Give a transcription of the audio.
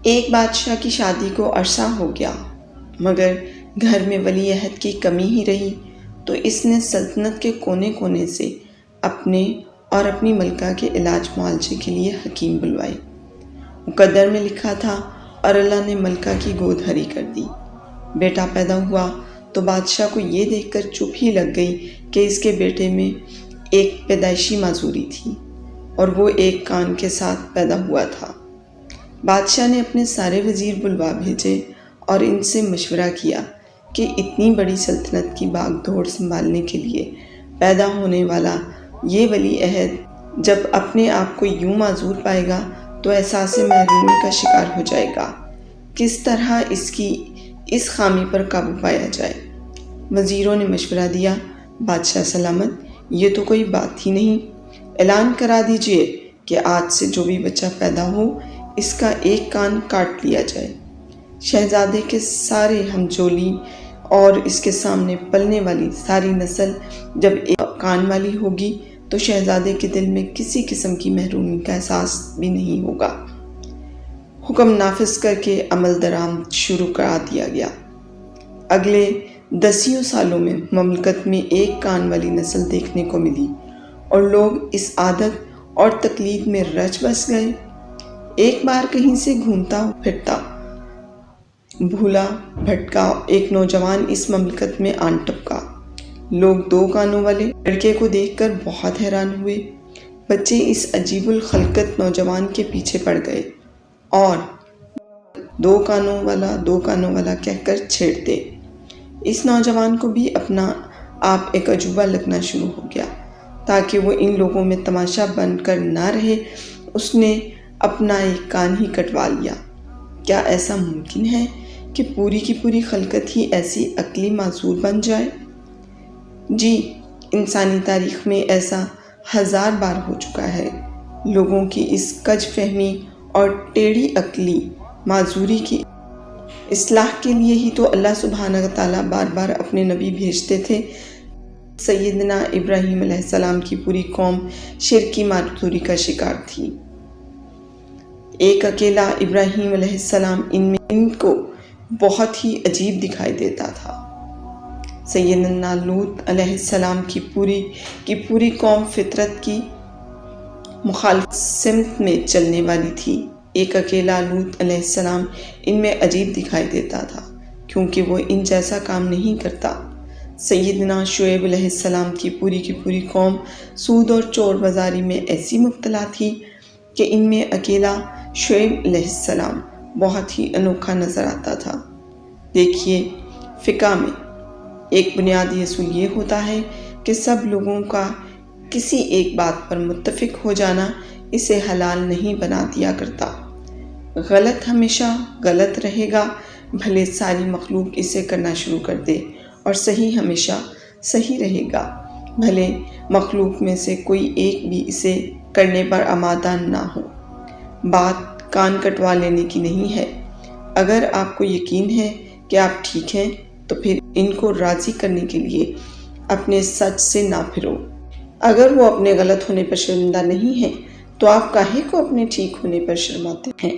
ایک بادشاہ کی شادی کو عرصہ ہو گیا، مگر گھر میں ولی عہد کی کمی ہی رہی، تو اس نے سلطنت کے کونے کونے سے اپنے اور اپنی ملکہ کے علاج معالجے کے لیے حکیم بلوائے۔ مقدر میں لکھا تھا اور اللہ نے ملکہ کی گود ہری کر دی۔ بیٹا پیدا ہوا تو بادشاہ کو یہ دیکھ کر چپ ہی لگ گئی کہ اس کے بیٹے میں ایک پیدائشی معذوری تھی اور وہ ایک کان کے ساتھ پیدا ہوا تھا۔ بادشاہ نے اپنے سارے وزیر بلوا بھیجے اور ان سے مشورہ کیا کہ اتنی بڑی سلطنت کی باغ دوڑ سنبھالنے کے لیے پیدا ہونے والا یہ ولی عہد جب اپنے آپ کو یوں معذور پائے گا تو احساس محرومی کا شکار ہو جائے گا۔ کس طرح اس کی اس خامی پر قابو پایا جائے؟ وزیروں نے مشورہ دیا، بادشاہ سلامت، یہ تو کوئی بات ہی نہیں، اعلان کرا دیجئے کہ آج سے جو بھی بچہ پیدا ہو اس کا ایک کان کاٹ لیا جائے۔ شہزادے کے سارے ہمجولی اور اس کے سامنے پلنے والی ساری نسل جب ایک کان والی ہوگی تو شہزادے کے دل میں کسی قسم کی محرومی کا احساس بھی نہیں ہوگا۔ حکم نافذ کر کے عمل درآمد شروع کرا دیا گیا۔ اگلے 10 سالوں میں مملکت میں ایک کان والی نسل دیکھنے کو ملی اور لوگ اس عادت اور تقلید میں رچ بس گئے۔ ایک بار کہیں سے گھومتا پھرتا بھولا بھٹکا ایک نوجوان اس مملکت میں آن ٹپکا۔ لوگ 2 کانوں والے لڑکے کو دیکھ کر بہت حیران ہوئے۔ بچے اس عجیب الخلقت نوجوان کے پیچھے پڑ گئے اور 2 کانوں والا کہہ کر چھیڑتے۔ اس نوجوان کو بھی اپنا آپ ایک عجوبہ لگنا شروع ہو گیا۔ تاکہ وہ ان لوگوں میں تماشا بن کر نہ رہے، اس نے اپنا ایک کان ہی کٹوا لیا۔ کیا ایسا ممکن ہے کہ پوری کی پوری خلقت ہی ایسی عقلی معذور بن جائے؟ جی، انسانی تاریخ میں ایسا 1000 بار ہو چکا ہے۔ لوگوں کی اس کج فہمی اور ٹیڑھی عقلی معذوری کی اصلاح کے لیے ہی تو اللہ سبحانہ تعالیٰ بار بار اپنے نبی بھیجتے تھے۔ سیدنا ابراہیم علیہ السلام کی پوری قوم شرکی معذوری کا شکار تھی۔ ایک اکیلا ابراہیم علیہ السلام ان کو بہت ہی عجیب دکھائی دیتا تھا۔ سیدنا لوط علیہ السلام کی پوری قوم فطرت کی مخالف سمت میں چلنے والی تھی۔ ایک اکیلا لوط علیہ السلام ان میں عجیب دکھائی دیتا تھا کیونکہ وہ ان جیسا کام نہیں کرتا۔ سیدنا شعیب علیہ السلام کی پوری قوم سود اور چور بازاری میں ایسی مبتلا تھی کہ ان میں اکیلا شعیب علیہ السلام بہت ہی انوکھا نظر آتا تھا۔ دیکھیے، فقہ میں ایک بنیادی اصول یہ ہوتا ہے کہ سب لوگوں کا کسی ایک بات پر متفق ہو جانا اسے حلال نہیں بنا دیا کرتا۔ غلط ہمیشہ غلط رہے گا، بھلے ساری مخلوق اسے کرنا شروع کر دے، اور صحیح ہمیشہ صحیح رہے گا، بھلے مخلوق میں سے کوئی ایک بھی اسے کرنے پر آمادہ نہ ہو۔ بات کان کٹوا لینے کی نہیں ہے۔ اگر آپ کو یقین ہے کہ آپ ٹھیک ہیں تو پھر ان کو راضی کرنے کے لیے اپنے سچ سے نہ پھرو۔ اگر وہ اپنے غلط ہونے پر شرمندہ نہیں ہیں تو آپ کاہے کو اپنے ٹھیک ہونے پر شرماتے ہیں؟